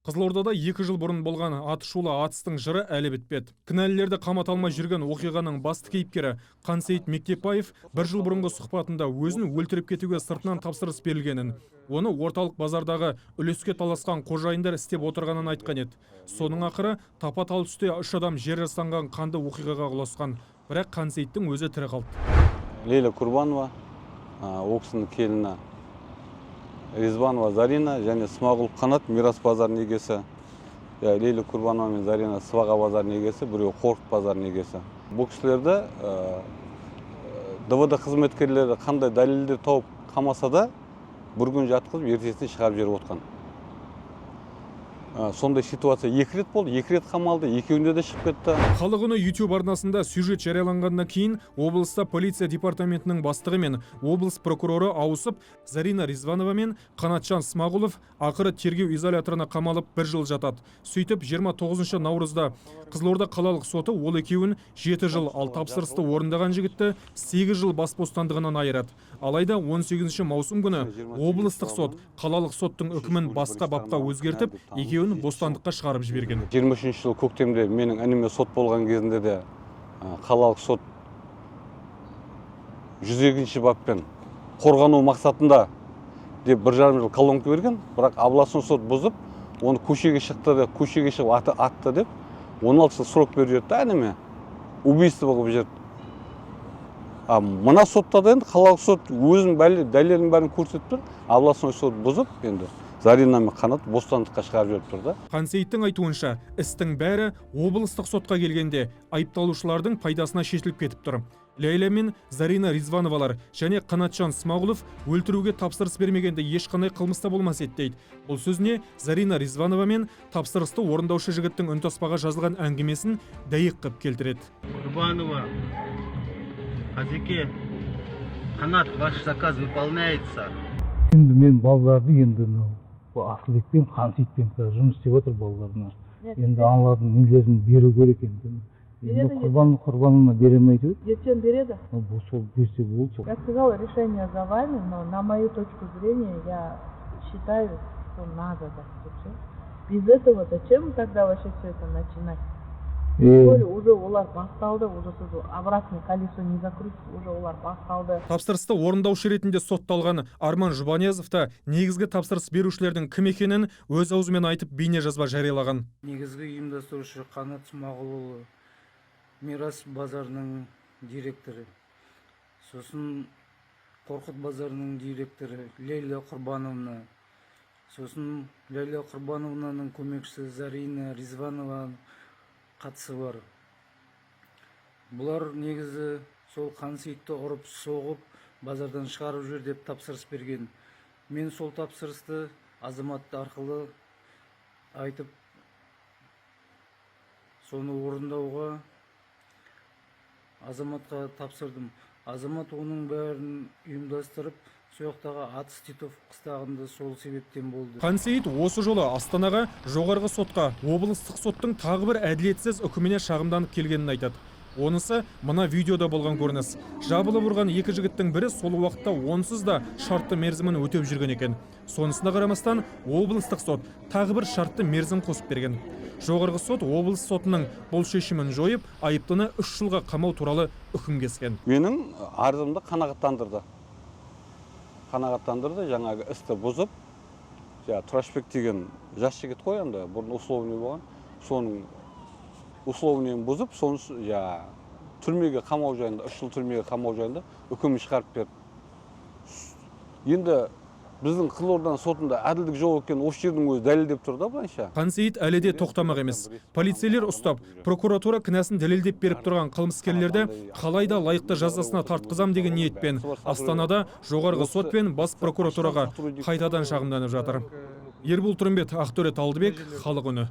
Қызылордада 2 жыл бұрын болған атышулы атыстың жыры әлі бітпеді. Кінәлілерді қамата алмай жүрген оқиғаның басты кейіпкері Қансейіт Мектепбаев 1 жыл бұрынғы сұхбатында өзін өлтіріп кетуге сыртынан тапсырыс берілгенін, оны орталық базардағы үлеске таласқан қожайындар істеп отырғанын айтқан еді. Соның ақыры тапа-тал түсте 3 адам жер жастанған қанды оқиғаға ұласқан. Бірақ Қансейіттің өзі тірі қалды. Лейла Курбанова, ол кісінің келіні Ризванова Зарина және Смағұл Қанат Мирас базарының егесі. Лейла Курбанова мен Зарина Сыбаға базарының егесі, біреу Қорқыт базарының егесі. Бұл кісілерді ДВД қызметкерлері қандай дәлелдер тауып қамаса да, бір күн жатқызып, ертесіне шығарып жіберіп отқан. Сондай ситуация 2 рет болды, 2 рет қамалды, екеуінде де шығып кетті. Халық үні YouTube арнасында сюжет жарияланғаннан кейін облыста полиция департаментінің бастығы мен облыс прокуроры ауысып, Зарина Ризванова мен Қанатжан Смағұлов ақыры тергеу изоляторына қамалып 1 жыл жатады. Сөйтіп 29 наурызда Қызылорда қалалық соты ол екеуін 7 жыл, ал тапсырысты орындаған жігітті 8 жыл бас бостандығынан айырады. Алайда 18 маусым күні облыстық сот қалалық соттың үкімін басқа бапқа өзгертіп, екеуін бостандыққа шығарып жіберген. 23 жыл көктемде менің ініме сот болған кезінде де қалалық сот 102 баппен қорғану мақсатында деп 1,5 жыл колонка берген, бірақ апелляцион сот бұзып, оны көшеге шығып атты деп 16 жыл срок беріп жерді әніме. Убийство болып жерді. Мына сотта да енді қалалық сот өзінің дәлелерінің бәрін көрсетіп тұр, апелляцион сот бұзып, енді Зарина мен Қанат бостандыққа шығарып жіберіп тұрды. Қансейіттің айтуынша, істің бәрі облыстық сотқа келгенде айыпталушылардың пайдасына шешіліп кетіп тұр. Лейла мен Зарина Ризвановалар және Қанатжан Смағұлов өлтіруге тапсырыс бермегенде ешқандай қылмыста болмас еді дейді. Бұл сөзіне Зарина Ризванова мен тапсырысты орындаушы жігіттің үнтаспаға жазылған әңгімесін дәйек қып келтіреді. Курбанова, Қазеке, Қанат, ваш заказ выполняется. Енді мен балаларды енді Ақылбекпен, Қансейітпен жұмыс істеп отыр балаларына. Енді аналардың нелерін беру керек енді. Құрбанына беремейді. Ертең береді. Сол берсе болды. Я сказала, решение за вами, но на мою точку зрения я считаю, что надо так. Без этого зачем тогда вообще все это начинать? Тем более уже олар басталды, уже обратно колесо не закрутится, уже олар басталды. Тапсырысты орындаушы ретінде сотталған Арман Жұбаниязов та негізгі тапсырыс берушілердің кім екенін өз аузымен айтып бейне жазба жариялаған. Негізгі ұйымдастырушы Қанат Смағұлұлы, Мирас базарының директоры. Сосын Қорқыт базарының директоры Лейла Құрбановна. Сосын Лейла Құрбановнаның көмекшісі Зарина Ризванова қатысы бар. Бұлар негізі сол Қансейітті ұрып соғып, базардан шығарып жүр деп тапсырыс берген. Мен сол тапсырысты азаматты арқылы айтып, соны орындауға азаматқа тапсырдым. Азамат оның бәрін ұйымдастырып, сояқтағы атыс Титов қыстағында сол себептен болды. Қансейіт осы жолы Астанаға жоғарғы сотқа облыстық соттың тағы бір әділетсіз үкіміне шағымданып келгенін айтады. Онысы мына видеода болған көрініс. Жабылып ұрған 2 жігіттің бірі сол уақытта онсыз да шартты мерзімін өтеп жүрген екен. Сонысына қарамастан облыстық сот тағы бір шартты мерзім қосып берген. Жоғарғы сот облыс сотының бұл шешімін жойып, айыптыны 3 жылға қамау туралы үкім кескен. Менің арызымды қанағаттандырды, жаңағы істі бұзып, Тұрашбек деген жас жігіт қой, енді бұрын условный болған, соның условныйын бұзып, соны түрмеге қамау жайында, 3 жыл түрмеге қамау жайында үкім шығарып берді. Енді біздің Қызылорданың сотында әділдік жоқ екен, осы жердің өзі дәлелдеп тұр да былайша. Қансейіт әлі де тоқтамақ емес. Полицейлер ұстап, прокуратура кінәсін дәлелдеп беріп тұрған қылмыскерлерді қалайда лайықты жазасына тартқызам деген ниетпен Астанада жоғарғы сот пен бас прокуратураға қайтадан шағымданып жатыр. Ербол Тұрымбет, Ақтөре Талдыбек, Халық үні.